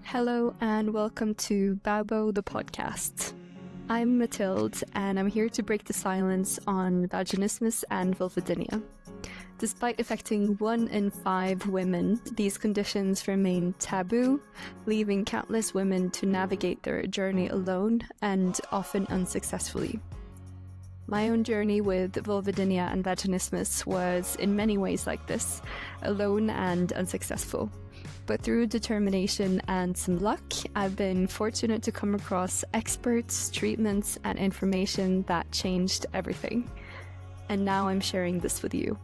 Hello and welcome to Babo the podcast. I'm Mathilde and I'm here to break the silence on vaginismus and vulvodynia. Despite affecting 1 in 5 women, these conditions remain taboo, leaving countless women to navigate their journey alone and often unsuccessfully. My own journey with vulvodynia and vaginismus was in many ways like this, alone and unsuccessful. But through determination and some luck, I've been fortunate to come across experts, treatments, and information that changed everything. And now I'm sharing this with you.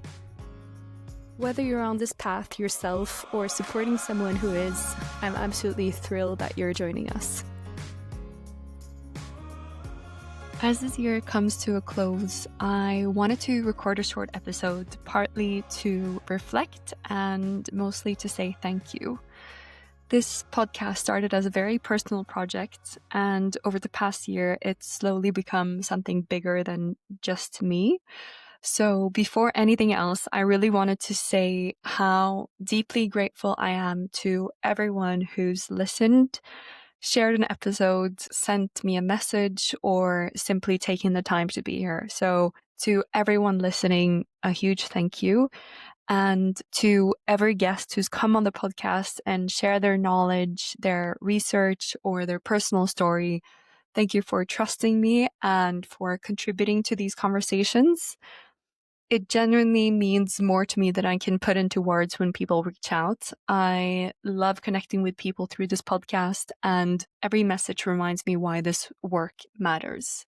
Whether you're on this path yourself or supporting someone who is, I'm absolutely thrilled that you're joining us. As this year comes to a close, I wanted to record a short episode, partly to reflect and mostly to say thank you. This podcast started as a very personal project, and over the past year, it's slowly become something bigger than just me. So before anything else, I really wanted to say how deeply grateful I am to everyone who's listened, shared an episode, sent me a message, or simply taken the time to be here. So to everyone listening, a huge thank you. And to every guest who's come on the podcast and share their knowledge, their research, or their personal story, thank you for trusting me and for contributing to these conversations. It genuinely means more to me than I can put into words when people reach out. I love connecting with people through this podcast, and every message reminds me why this work matters.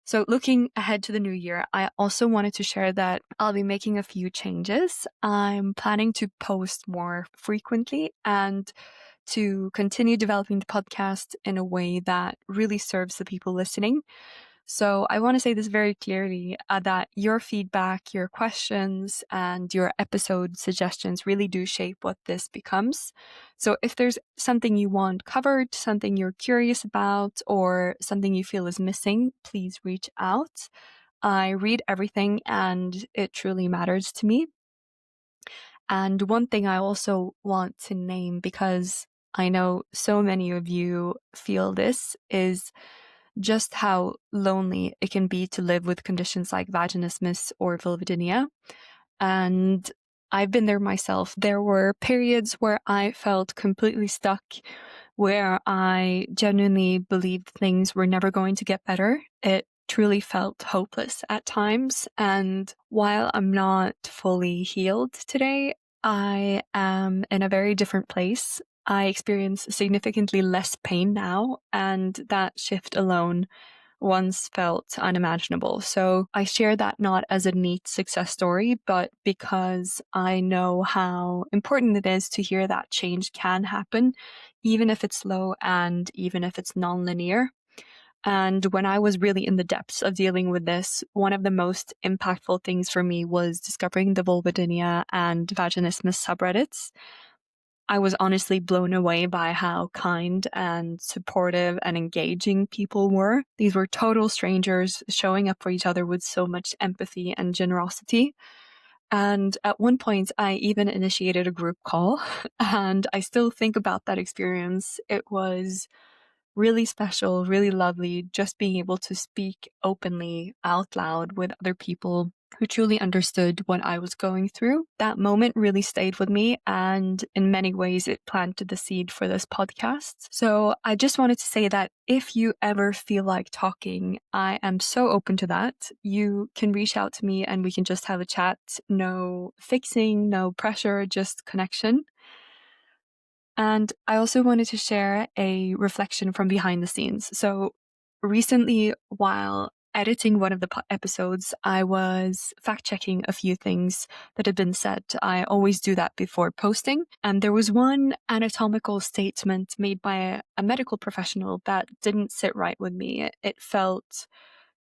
So looking ahead to the new year, I also wanted to share that I'll be making a few changes. I'm planning to post more frequently and to continue developing the podcast in a way that really serves the people listening. So I want to say this very clearly, that your feedback, your questions, and your episode suggestions really do shape what this becomes. So if there's something you want covered, something you're curious about, or something you feel is missing, please reach out. I read everything and it truly matters to me. And one thing I also want to name, because I know so many of you feel this, is just how lonely it can be to live with conditions like vaginismus or vulvodynia. And I've been there myself. There were periods where I felt completely stuck, where I genuinely believed things were never going to get better. It truly felt hopeless at times. And while I'm not fully healed today, I am in a very different place. I experience significantly less pain now, and that shift alone once felt unimaginable. So I share that not as a neat success story, but because I know how important it is to hear that change can happen, even if it's slow and even if it's non-linear. And when I was really in the depths of dealing with this, one of the most impactful things for me was discovering the vulvodynia and vaginismus subreddits. I was honestly blown away by how kind and supportive and engaging people were. These were total strangers showing up for each other with so much empathy and generosity. And at one point, I even initiated a group call, and I still think about that experience. It was really special, really lovely, just being able to speak openly out loud with other people who truly understood what I was going through. That moment really stayed with me, and in many ways it planted the seed for this podcast. So I just wanted to say that if you ever feel like talking, I am so open to that. You can reach out to me and we can just have a chat. No fixing, no pressure, just connection. And I also wanted to share a reflection from behind the scenes. So recently, while editing one of the episodes, I was fact-checking a few things that had been said. I always do that before posting. And there was one anatomical statement made by a medical professional that didn't sit right with me. It felt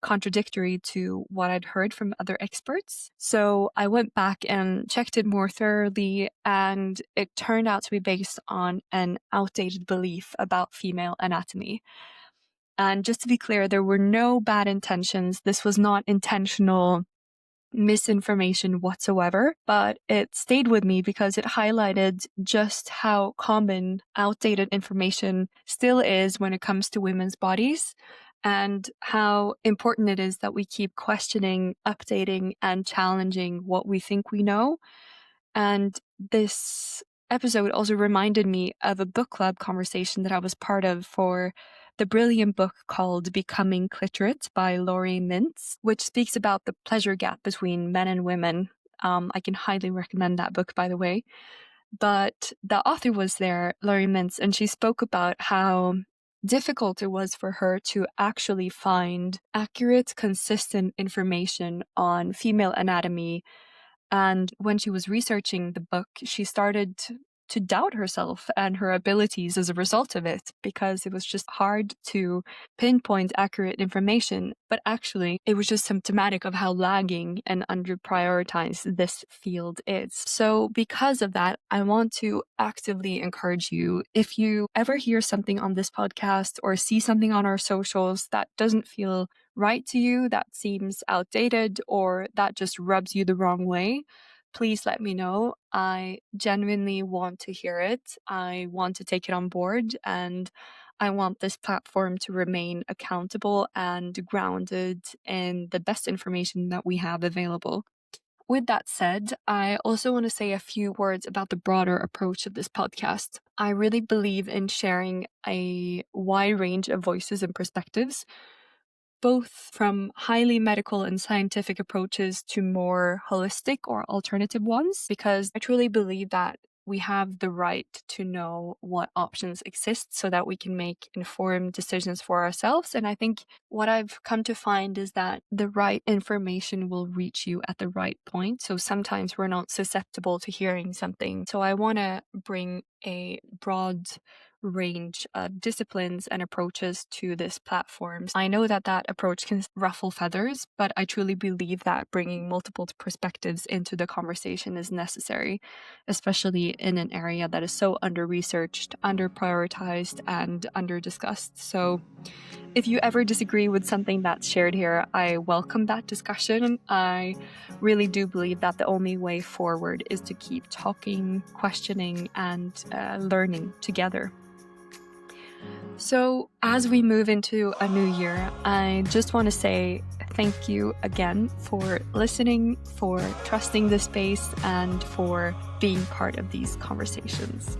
contradictory to what I'd heard from other experts. So I went back and checked it more thoroughly, and it turned out to be based on an outdated belief about female anatomy. And just to be clear, there were no bad intentions. This was not intentional misinformation whatsoever, but it stayed with me because it highlighted just how common outdated information still is when it comes to women's bodies, and how important it is that we keep questioning, updating, and challenging what we think we know. And this episode also reminded me of a book club conversation that I was part of for the brilliant book called Becoming Cliterate by Laurie Mintz, which speaks about the pleasure gap between men and women. I can highly recommend that book, by the way. But the author was there, Laurie Mintz, and she spoke about how difficult it was for her to actually find accurate, consistent information on female anatomy. And when she was researching the book, she started to doubt herself and her abilities as a result of it, because it was just hard to pinpoint accurate information. But actually, it was just symptomatic of how lagging and under-prioritized this field is. So because of that, I want to actively encourage you, if you ever hear something on this podcast or see something on our socials that doesn't feel right to you, that seems outdated, or that just rubs you the wrong way, please let me know. I genuinely want to hear it. I want to take it on board, and I want this platform to remain accountable and grounded in the best information that we have available. With that said, I also want to say a few words about the broader approach of this podcast. I really believe in sharing a wide range of voices and perspectives, both from highly medical and scientific approaches to more holistic or alternative ones, because I truly believe that we have the right to know what options exist so that we can make informed decisions for ourselves. And I think what I've come to find is that the right information will reach you at the right point. So sometimes we're not susceptible to hearing something. So I want to bring a broad range of disciplines and approaches to this platform. I know that that approach can ruffle feathers, but I truly believe that bringing multiple perspectives into the conversation is necessary, especially in an area that is so under-researched, under-prioritized, and under-discussed. So if you ever disagree with something that's shared here, I welcome that discussion. I really do believe that the only way forward is to keep talking, questioning, and learning together. So as we move into a new year, I just want to say thank you again for listening, for trusting this space, and for being part of these conversations.